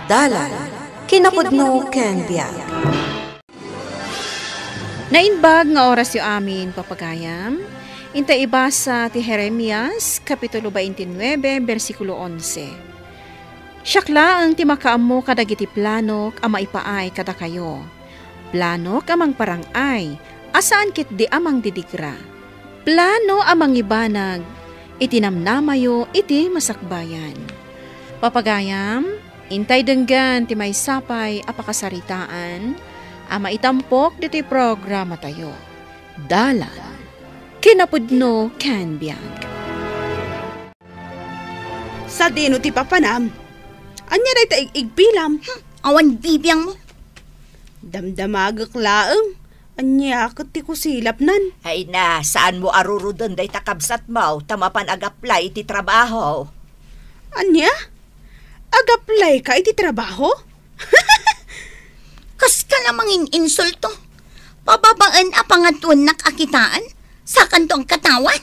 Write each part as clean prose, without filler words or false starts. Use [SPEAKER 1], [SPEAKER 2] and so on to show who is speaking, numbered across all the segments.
[SPEAKER 1] Dalan, kinapudno ken biag.
[SPEAKER 2] Nainbag nga oras yu amin papagayam. Inta ibasa ti Jeremias, Kapitulo 29, versikulo 11. Siyakla ang ti makaammo kadagiti planok ama ipaay kada kayo. Planok amang parangay, asaan kit di amang didigra. Plano amang ibanag, itinamnamayo iti masakbayan. Papagayam, intay denggan ti may sapay apakasaritaan, ama itampok diti programa tayo. Dalan, kinapudno ken biag.
[SPEAKER 3] Sa dino ti papanam, anya day ta igpilam.
[SPEAKER 4] Awan bibiyang mo.
[SPEAKER 3] Damdamagak laeng, anya ket ti kusilap nan.
[SPEAKER 5] Ay na, saan mo arurudon day takabsat mo, tamapan agaplay iti trabaho.
[SPEAKER 3] Anya? Agaplay ka iti trabaho?
[SPEAKER 4] Kas ka namang insulto. Pababaan a pangatuan nakakitaan. Sa kantong katawan.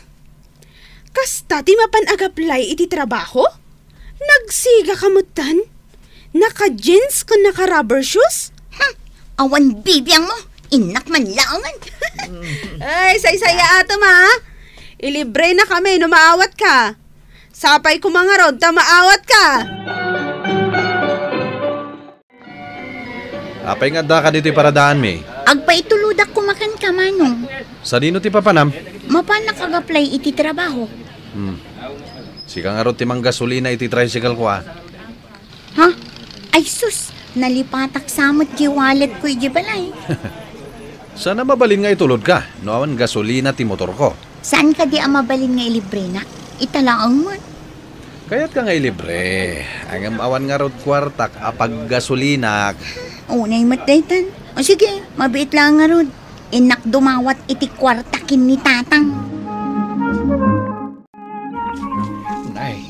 [SPEAKER 3] Kasta ti mapan agaplay iti trabaho? Nagsiga kamutan? Naka-jeans ka naka-rubber shoes?
[SPEAKER 4] Awan bibiyang mo. Inak man laangan.
[SPEAKER 3] Ay, say-saya ato ma. Ilibre na kami no maawat ka. Sapay ko mga rod, ta maawat ka.
[SPEAKER 6] Apay nga da ka dito paradaan, May.
[SPEAKER 4] Agpaituludak kumakan ka manong.
[SPEAKER 6] Sa dino ti papanam?
[SPEAKER 4] Mapan nakag-apply iti trabaho.
[SPEAKER 6] Sika nga ron ti mang gasolina iti tricycle ko
[SPEAKER 4] Ha? Ay sus, nalipatak samot di wallet ko iti balay.
[SPEAKER 6] Sana mabalin nga itulod ka, no awan gasolina ti motor ko.
[SPEAKER 4] Saan ka di mabalin nga ilibre na? Italaang mo.
[SPEAKER 6] Kaya't ka nga ilibre. Ang awan nga rod kwartak apag gasolinak.
[SPEAKER 4] Unay matdaytan. O sige, mabiit lang nga rod. Inak dumawat iti kwartakin ni tatang.
[SPEAKER 7] Nay,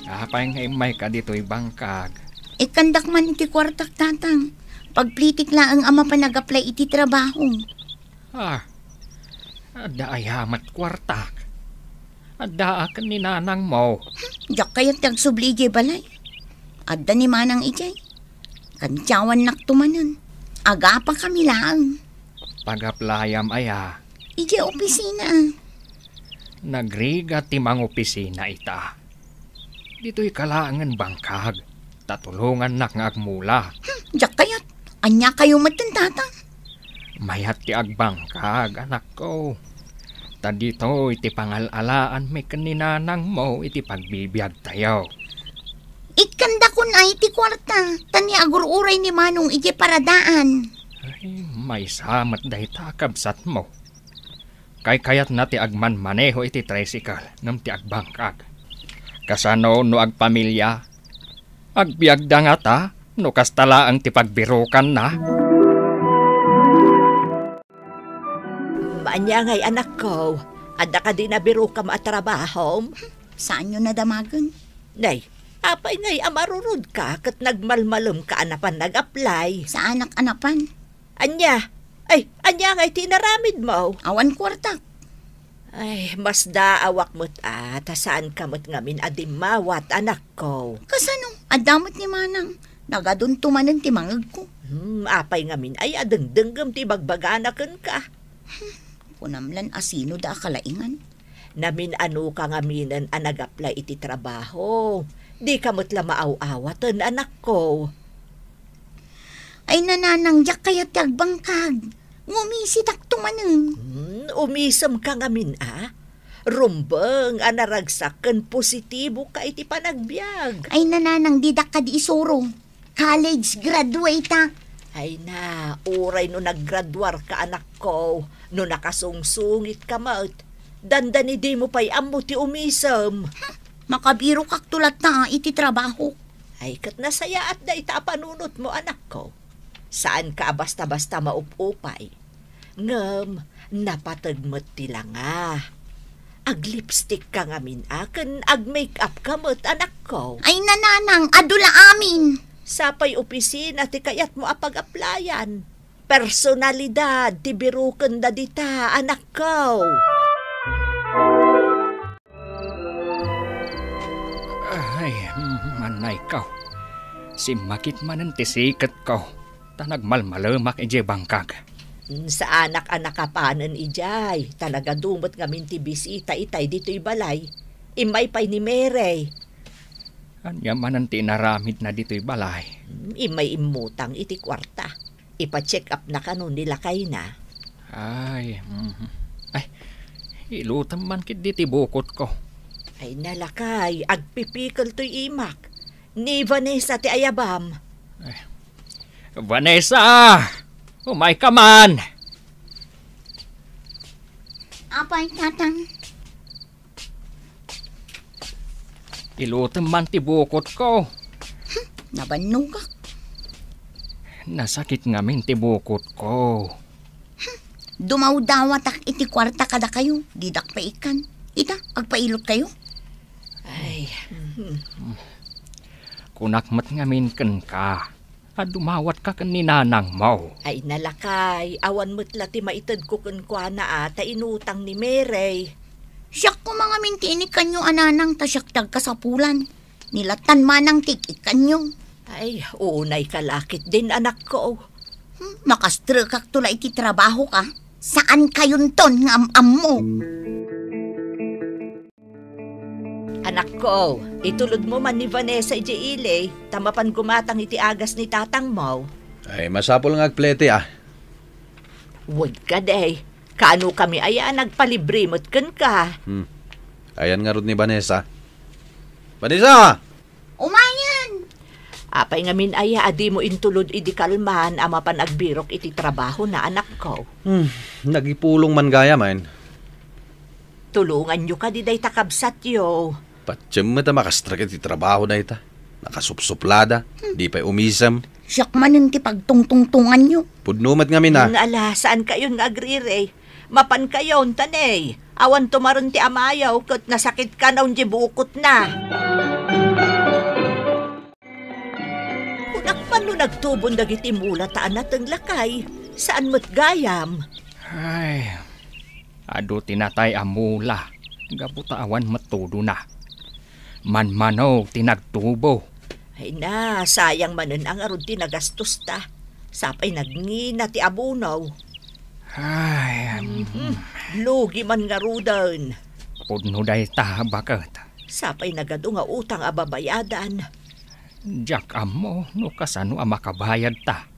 [SPEAKER 7] kapay nga imay ka dito'y bangkag.
[SPEAKER 4] Ikandak man iti kwartak tatang. Pagplitik lang ang ama pa nag-apply iti trabaho.
[SPEAKER 7] Ada ayamat kwartak. Ada akan ni nanang mo.
[SPEAKER 4] Diyak kaya't nagsublige balay. Ada ni manang ijay. Kantyawan naktumanan. Aga pa kami lang.
[SPEAKER 7] Pag-aplayam aya.
[SPEAKER 4] Ije opisina.
[SPEAKER 7] Nagriga timang opisina ita. Dito'y kalaangan bangkag. Tatulungan nak nga agmula.
[SPEAKER 4] Diyak kaya't. Anya kayo matantatang.
[SPEAKER 7] Mayat ti agbangkag, anak ko. Tadito iti pangalalaan may kaninanang mo iti pagbibiyag tayo.
[SPEAKER 4] Ikanda ko na iti kwarta. Tani agururay ni manong iti paradaan.
[SPEAKER 7] Ay, may samat dahi takabsat mo. Kayat na ti agman maneho iti tricycle ng ti agbangkag. Kasano no agpamilya? Agbiag da nga ta, no kastala ang ti pagbirukan na.
[SPEAKER 5] Maanya ngay anak ko, ada ka din nabiro ka maatrabaho.
[SPEAKER 4] Saan nyo nadamagan?
[SPEAKER 5] Nay, apay ngay amarurod ka kat nagmalmalom ka anapan nag-apply.
[SPEAKER 4] Sa anak-anapan?
[SPEAKER 5] Anya ngay tinaramid mo.
[SPEAKER 4] Awan kwarta.
[SPEAKER 5] Ay, mas daawak mo't saan ka mo't ngamin adimawat anak ko.
[SPEAKER 4] Kasano? Adamot ni manang. Nagadun tumanan ti mangag ko.
[SPEAKER 5] Apay ngamin ay adengdenggam ti bagbaganakan ka.
[SPEAKER 4] Kunamlan asino da akalaingan.
[SPEAKER 5] Namin ano ka ngaminan nag-apply iti trabaho. Di ka mo't lamaaw-awatan anak ko.
[SPEAKER 4] Ay nananang jak kaya tagbangkag. Ngumisitak tumanan.
[SPEAKER 5] Umisam ka ngamin Rumbang anaragsakan positibo ka iti panagbiag.
[SPEAKER 4] Ay nananang didak ka di isuro. College graduate ta.
[SPEAKER 5] Ay na, uray no naggraduar ka anak ko. No nakasungsungit ka maut. Dandani di mo pa'y amo ti umisam.
[SPEAKER 4] Makabiro kak tulat na iti trabaho.
[SPEAKER 5] Ay kat nasaya at da itapanunot mo anak ko. Saan ka basta-basta maupupay? Ngam, napatagmat tila nga. Ag-lipstick ka ngamin akan, ag-makeup ka mo't anak ko.
[SPEAKER 4] Ay nananang, adula amin.
[SPEAKER 5] Sapay opisina ti kayat mo apag-applyan. Personalidad, ti biruken da dita, anak ko.
[SPEAKER 7] Ay, manay ka. Si makit manan ti sikat ko. Tanagmalmalamak ije bangkag.
[SPEAKER 5] Sa anak-anak kapanan ijay, talaga dumot ngamin ti bisita itay dito'y balay. Imay pay ni Mere.
[SPEAKER 7] Anya manan ti naramid na dito'y balay.
[SPEAKER 5] Imay imutang iti kwarta. Ipa-check up na kanon nila kay na.
[SPEAKER 7] Ay, ilutam man kit diti bukot ko.
[SPEAKER 5] Ay nalakay, agpipikal to'y imak. Ni Vanessa ti ayabam.
[SPEAKER 7] Vanessa! Umay ka man!
[SPEAKER 4] Apay, tatang.
[SPEAKER 7] Ilutam man ti bukot ko.
[SPEAKER 4] Nabanugak.
[SPEAKER 7] Nasakit ngamin ti bukot ko.
[SPEAKER 4] Dumaw-dawatak iti kwarta kada kayo. Didak pa ikan. Ita, agpailot kayo.
[SPEAKER 5] Ay,
[SPEAKER 7] Kunakmat ngamin ken ka. At dumawat ka kan ninanang mo.
[SPEAKER 5] ay nalakay. Awan mo't lati maitad ko kunkwa na ata inutang ni Mere.
[SPEAKER 4] Siyak ko mga mintinik kanyo ananang tasyak tagkasapulan. Nilatan manang tikik kanyo.
[SPEAKER 5] Ay, unay kalakit din anak ko.
[SPEAKER 4] Makastrukak tula iti trabaho ka. Saan kayon ton nga am mo?
[SPEAKER 5] Anak ko, itulod mo man ni Vanessa ije ile. Tamapan gumatang iti agas ni tatang mo.
[SPEAKER 6] Ay, masapol nga agplete ah.
[SPEAKER 5] Huwag ka day. Kaano kami aya nagpalibre mo't kan ka.
[SPEAKER 6] Ayan nga rod ni Vanessa. Vanessa!
[SPEAKER 4] Umayan!
[SPEAKER 5] Apay nga min aya adi mo intulod iti kalman ama pan agbirok iti trabaho na anak ko.
[SPEAKER 6] Nagipulong man gaya man.
[SPEAKER 5] Tulungan nyo ka di day takabsat yo.
[SPEAKER 6] Patsem mo ta makastrakit ti trabaho na ita. Nakasupsuplada, di pa umisam.
[SPEAKER 4] Siyak manin ti pagtungtungtungan nyo.
[SPEAKER 6] Pudnumat nga min ah.
[SPEAKER 5] Ala, saan kayo nga agrire? Mapan kayo, tanay. Awan tumaron ti amayaw, kat nasakit ka na unji bukot na. Unak pa no nagtubon dagiti mula taan natang lakay. Saan mo't gayam?
[SPEAKER 7] Ay, ado tinatay amula. Gabutawan matudo na. Manmanog tinagtubo.
[SPEAKER 5] Ay na, sayang manen ang arod ti nagastos ta. Sapay nagngina ti abunaw.
[SPEAKER 7] Ay,
[SPEAKER 5] Lugi man nga rudan.
[SPEAKER 7] pudno day ta bakat.
[SPEAKER 5] Sapay nagado nga utang ababayadan.
[SPEAKER 7] Jak amo no kasano a makabayad ta.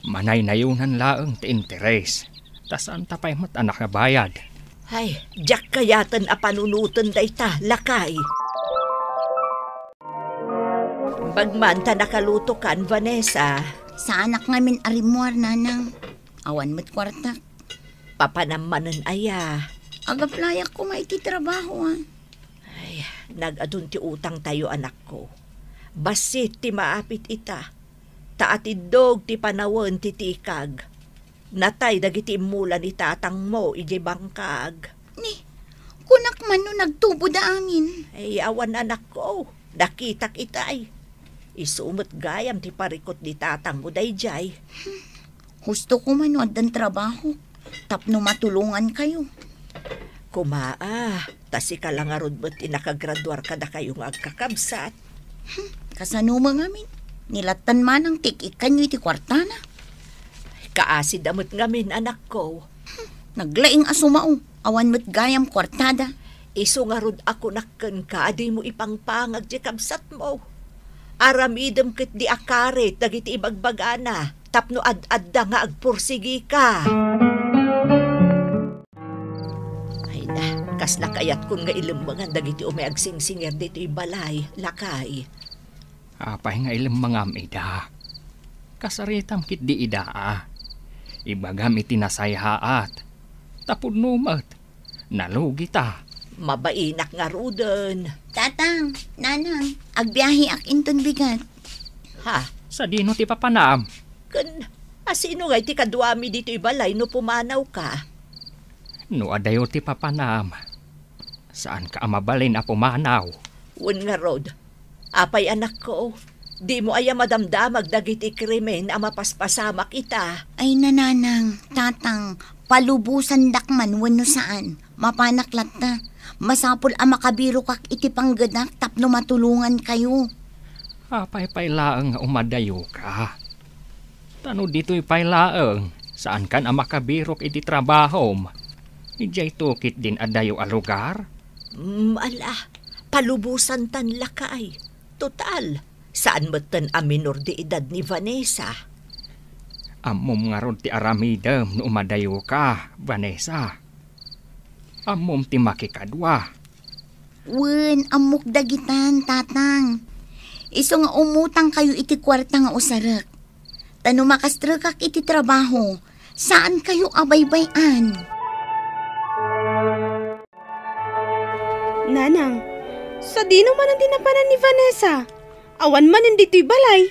[SPEAKER 7] Manay nayunan laeng ti interes. Tasaan ta pa'y anak nga bayad.
[SPEAKER 5] Ay, jak kayatan a panunutan day ta, lakay. Bagman ta nakaluto kan, Vanessa.
[SPEAKER 4] Sa anak ngamin arimuar nanang. Awan mo't kwarta.
[SPEAKER 5] Papanamanan aya.
[SPEAKER 4] Agaplayak ko maiti trabaho ah.
[SPEAKER 5] Ay, nagadun ti utang tayo anak ko. Basit ti maapit ita. Taatidog ti panawon ti tikag. Natay dagiti imulan ni tatang mo ije bangkag.
[SPEAKER 4] Ni, kunak man no nagtubo da angin.
[SPEAKER 5] Ay, awan anak ko. Dakitak itay. Isumot gayam ti parikot ni tatang mo dayjay.
[SPEAKER 4] Gusto ko manood ng trabaho. Tapno matulungan kayo.
[SPEAKER 5] Kumaa, tasi ka lang arod mo't inakagraduar ka na kayong agkakabsat.
[SPEAKER 4] Kasano mga ngamin. Nilatan man ang tikik kanyo iti kwartana.
[SPEAKER 5] Kaasid amot ngamin anak ko.
[SPEAKER 4] Naglaing asumao. Awan mo't gayam kwartada.
[SPEAKER 5] Iso nga rod ako nakken ka, adi mo ipangpangag di kabsat mo. Aramidem ket di akaret, dagiti ibagbagana, tapno ad-adda nga agpursigi ka. Ay na, kas lakayat kun nga ilimbangan dagiti umeagsinger dito ibalay, lakay.
[SPEAKER 7] Apay nga ilang mga ida. Kasaritam kit di ida Ibagam iti nasayhaat. Tapod numat. Nalugi ta.
[SPEAKER 5] Mabainak nga ruden.
[SPEAKER 4] Tatang, nanang, agbiyahe ak inton bigat.
[SPEAKER 5] Ha?
[SPEAKER 7] Sa dino ti papanam.
[SPEAKER 5] Kun, asino nga iti kaduami dito ibalay no pumanaw ka?
[SPEAKER 7] No adayo ti papanam. Saan ka amabalin a pumanaw?
[SPEAKER 5] Un nga rod. Apay anak ko, di mo aya madamdamag dagiti krimen a mapaspasamak ita.
[SPEAKER 4] Ay nananang, tatang, palubusan dakman wano saan. Mapanaklat ta. Masapol ang makabiro kak iti panggadak tapno matulungan kayo.
[SPEAKER 7] Apay pailaang nga umadayo ka. Tano dito'y pailaang, saan kan ang makabirok iti trabaho? Ijay tukit din adayo a lugar?
[SPEAKER 5] Ala, palubusan tan lakay. Total, saan matan a minor de edad ni Vanessa?
[SPEAKER 7] Amom nga ron ti aramidem no umadayo ka, Vanessa. Amom ti makikadwa.
[SPEAKER 4] Wen, amok dagitan, tatang. Iso nga umutang kayo iti kwarta nga usarak. Tano makastrakak iti trabaho, saan kayo abaybayan?
[SPEAKER 3] Nanang, sa dino man ang tinapanan ni Vanessa. Awan man hindi to'y balay.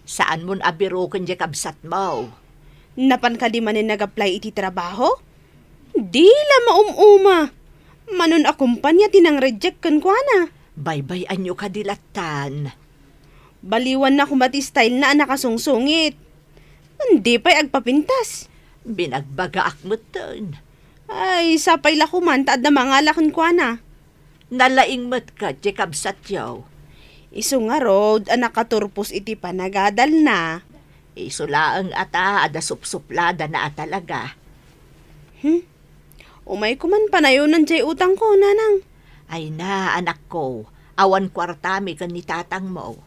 [SPEAKER 5] Saan mon abiroken di kabsat mo?
[SPEAKER 3] Napan ka di manin nag-apply iti trabaho? Di la maumuma. Manon akumpanya tinang reject kan kwa na.
[SPEAKER 5] Baybay anyo kadilatan.
[SPEAKER 3] Baliwan na kumati style na nakasungsungit. Hindi pa'y agpapintas.
[SPEAKER 5] Binagbaga akmutan.
[SPEAKER 3] Ay, sapay la kumanta at na mga lakon kwa na.
[SPEAKER 5] Nalaing mat ka di kabsat yaw.
[SPEAKER 3] Isu nga road, anak katurpos iti panagadal na.
[SPEAKER 5] Isulaang ata ada supsuplada na atalaga.
[SPEAKER 3] Umay kuman panayonan jay utang ko, nanang.
[SPEAKER 5] Ay na, anak ko, awan kwartami kan ni tatang mo.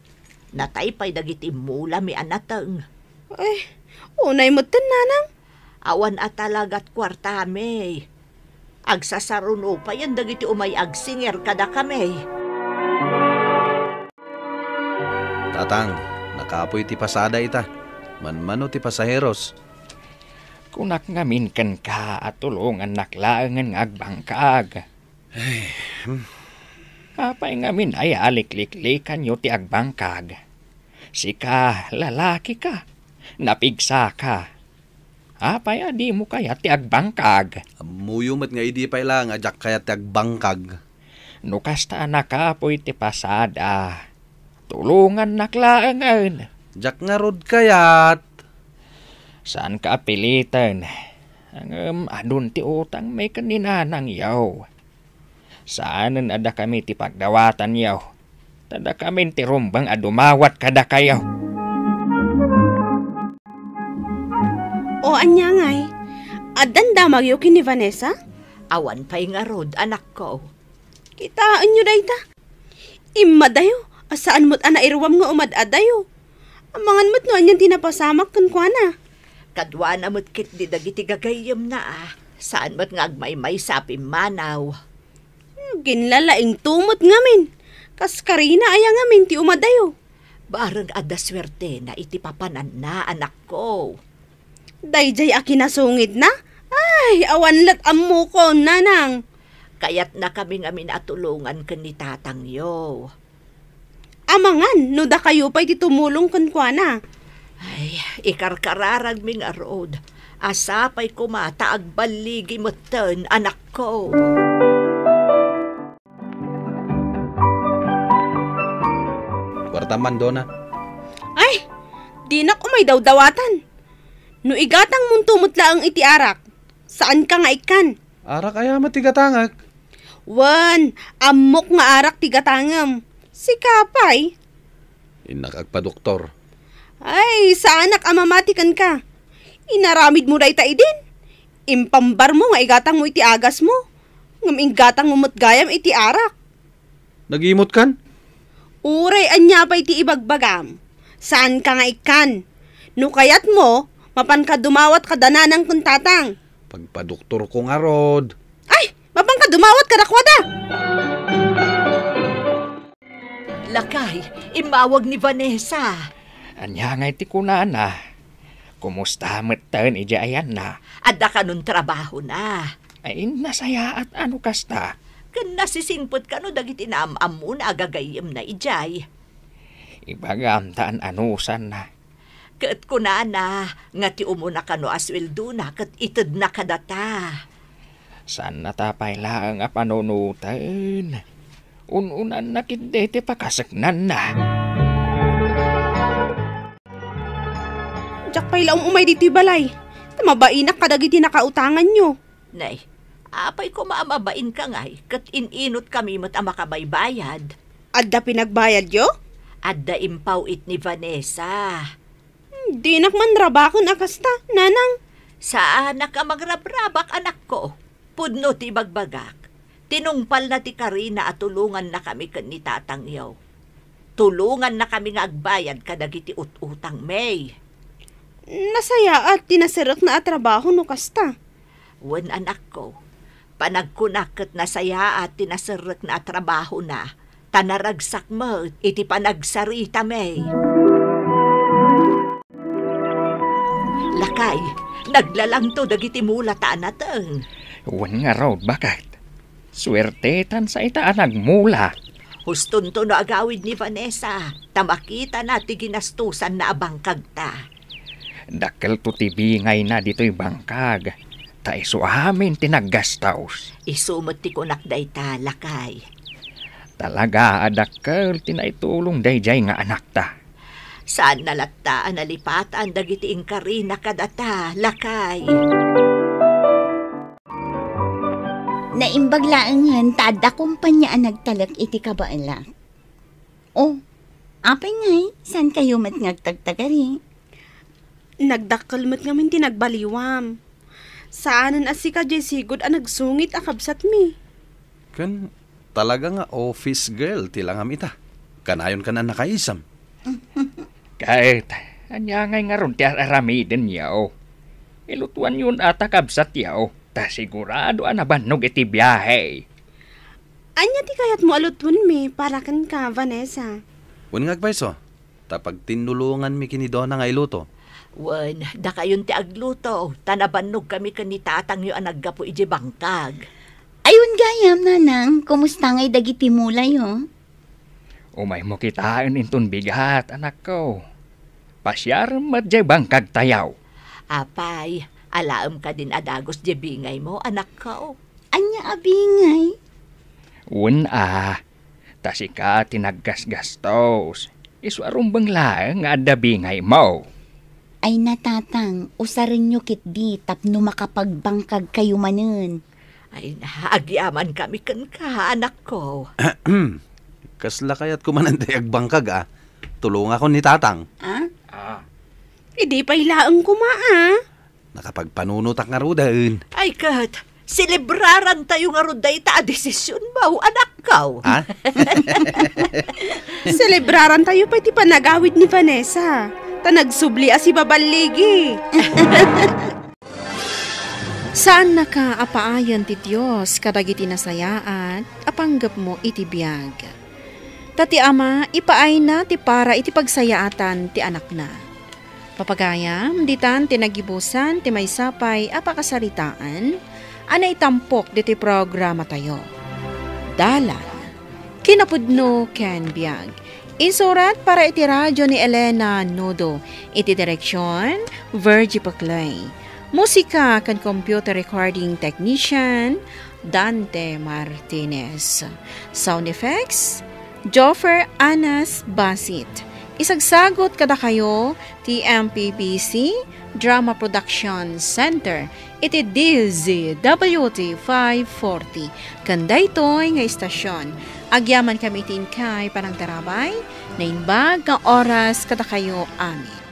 [SPEAKER 5] Nataypay dagiti mula mi anatang.
[SPEAKER 3] Ay, unay mo tin, nanang.
[SPEAKER 5] Awan atalagat kwartami. Agsasaruno pa yan dagiti umay agsinger kada kami.
[SPEAKER 6] Tatang, nakapoy ti pasada ita. Manmano ti pasaheros.
[SPEAKER 7] Kunak ngamin kan ka at tulungan naklaangan ng agbangkag. Apay ngamin ay alikliklikan nyo ti agbangkag. Sika, lalaki ka. Napigsa ka. Apay adi mo kaya ti agbangkag.
[SPEAKER 6] Muyumat nga idi pa ilang ajak kaya ti agbangkag.
[SPEAKER 7] Nukasta nakapoy ti pasada. Tulungan naklaangan.
[SPEAKER 6] Jak nga rod kayat.
[SPEAKER 7] Saan ka apilitan? Ang adun ti utang may kaninanang yaw. Saanan ada kami ti pagdawatan yaw. Tada kami ti rumbang adumawat kada kayaw.
[SPEAKER 3] O anya ngay, adan damag yo ni Vanessa?
[SPEAKER 5] Awan pa'y nga rod, anak ko.
[SPEAKER 3] Kitaan nyo dayta. Imadayo, asaan mo't anairwam nga umad-adayo. Amangan mo't no anyan tinapasamak kan kwa na.
[SPEAKER 5] Kadwa na mo't kit di dagiti gagayam na ah. Saan mo't nga agmay-may sapim manaw.
[SPEAKER 3] Ginlalaing tumot ngamin. Kaskarina aya ngamin ti umadayo.
[SPEAKER 5] Barang ada swerte na itipapanan na, anak ko.
[SPEAKER 3] Dayjay akinasungit na? Ay, awan lat ammo ko, nanang.
[SPEAKER 5] Kaya't na kami nga minatulungan kan ni tatang yo.
[SPEAKER 3] Amangan, no da kayo pa'y titumulong kan kwa na.
[SPEAKER 5] Ay, ikarkararag ming arod. Asapay kumata agbaligi mo ten, anak ko.
[SPEAKER 6] Kwartaman, Dona.
[SPEAKER 3] Ay, di na umay daw-dawatan. No igatang muntumutla ang itiarak. Saan ka nga ikan?
[SPEAKER 6] Arak kaya matigatangak.
[SPEAKER 3] Wan, amok nga arak tigatangam. Si Kapay.
[SPEAKER 6] Inakagpa-doktor.
[SPEAKER 3] Ay, sa anak amamatikan ka. Inaramid mo day din. Impambar mo nga igatang mo iti agas mo. Ngam igatang mo matgayam iti arak.
[SPEAKER 6] Nagimot kan?
[SPEAKER 3] Uray, anya pa iti ibagbagam. Saan ka nga ikan? No kayat mo, mapan ka dumawat ka dananang kuntatang.
[SPEAKER 6] Pagpa-doktor ko nga rod.
[SPEAKER 3] Ay, mapan ka dumawat ka dakwada.
[SPEAKER 5] Lakay, imawag ni Vanessa.
[SPEAKER 7] Anya nga iti kunana. Kumusta matan ija ayan na?
[SPEAKER 5] Ada ka nun trabaho na.
[SPEAKER 7] Ay nasaya at ano kasta?
[SPEAKER 5] Kan nasisingpot ka no dagiti naamam mo na agagayim na ijay.
[SPEAKER 7] Ibagamtaan anusan na.
[SPEAKER 5] Kat kunana, nga ti umuna ka no asweldo na, kat itid na kadata.
[SPEAKER 7] Saan natapay lang a panunutan? Ununan na kindete pakasagnan na.
[SPEAKER 3] Diyak pa'y laong umay dito'y balay. Tamabainak kadagiti nakautangan nyo.
[SPEAKER 5] Nay, apay ko maamabain ka ngay, kat ininot kami mat ang makabaybayad.
[SPEAKER 3] Adda pinagbayad yo?
[SPEAKER 5] Adda impaw it ni Vanessa.
[SPEAKER 3] Di nakman rabakon akasta, nanang.
[SPEAKER 5] Saan ka magrabrabak anak ko? Pudno ti bagbagak. Tinungpal na ti Karina at tulungan na kami ni Tatang Yaw. Tulungan na kami nga agbayad kadagiti utang May.
[SPEAKER 3] Nasaya at tinasirak na trabaho no kasta.
[SPEAKER 5] Wen anak ko, panagkunakot na saya at tinasirak na trabaho na, tanaragsak mo iti panagsarita May. Lakay, naglalang to dagiti mula taan natin.
[SPEAKER 7] Wan nga raw, bakit? Swertetan sa itaan nagmula.
[SPEAKER 5] Huston to no agawid ni Vanessa, tamakita na ti ginastusan na abangkag ta.
[SPEAKER 7] Dakkel to tibingay na dito'y bangkag. Ta iso amin tinaggastaos.
[SPEAKER 5] Isumot ti kunak day ta, Lakay.
[SPEAKER 7] Talaga, adakkel tinaitulong dayjay nga anak ta.
[SPEAKER 5] Saan nalataan nalipatan dagiti Karina kadata, Lakay.
[SPEAKER 4] Naimbaglaangan tada kumpanya nagtalak iti kabaala. Oh, apay ngay, saan kayo mat ngagtagtagari?
[SPEAKER 3] Nagdakkalmat ngamin tinagbaliwam. Saanan asika jay sigod nagsungit akabsat mi.
[SPEAKER 6] Kan talaga nga office girl tilangam ita. Kanayon ka na nakaisam.
[SPEAKER 7] Kahit, anya ngay nga ron ti aramiden yaw. Ilutuan yun ata kabsat yaw. Ta sigurado anabanog iti biyahe.
[SPEAKER 3] Anya ti kayat mo alutun mi para kan ka, Vanessa.
[SPEAKER 6] Wen nga agbayso, tapag tinulungan mi kini Donna nga iluto.
[SPEAKER 5] Wen, da kayon ti agluto, tanabanog kami ni Tatang yu anaggapo iji bangkag.
[SPEAKER 4] Ayun gayam, nanang, kumusta ngay dagiti mulay, oh?
[SPEAKER 7] Umay mo kitaan inton bigat, anak ko. Pasyar madjay bangkag tayaw.
[SPEAKER 5] Apay, alaam ka din adagos di bingay mo, anak ko.
[SPEAKER 4] Anya abingay?
[SPEAKER 7] Tasika tinaggasgastos. Iswarumbang laeng nga adda bingay mo.
[SPEAKER 4] Ay natatang, usarin nyo kitdi tapno makapagbangkag kayo manen.
[SPEAKER 5] Ay naagyaman kami kan ka, anak ko.
[SPEAKER 6] Kasla kayat kumanantay agbangkag Tulong ako ni Tatang.
[SPEAKER 3] Idi pa ilaang kumaa.
[SPEAKER 6] Nakapagpanunutak nga rudain.
[SPEAKER 5] Ay kat, selebraran tayo nga ruday ta desisyon mo, anak ko.
[SPEAKER 3] Selebraran tayo pa iti panagawid ni Vanessa. Nagsubli si babaligi.
[SPEAKER 2] Saan nakaapaayan ti Diyos kadagiti nasayaan apanggap mo iti biyag. Tati ama, ipaay na ti para iti pagsayaatan ti anak na. Papagayam, ditan tinagibusan ti may sapay apakasaritaan, anay tampok diti programa tayo. Dalan, kinapudno ken biyag. Insurat para iti radyo ni Elena Nodo, iti direksyon, Virgie Paclay. Musika kan computer recording technician, Dante Martinez. Sound effects, Joffer Anas Basit. Isagsagot kada kayo, TMPPC Drama Production Center, iti DZWT 540. Kanday to'y nga istasyon. Agyaman kami tin kay parang tarabay, na inbag nga oras kada kayo amin.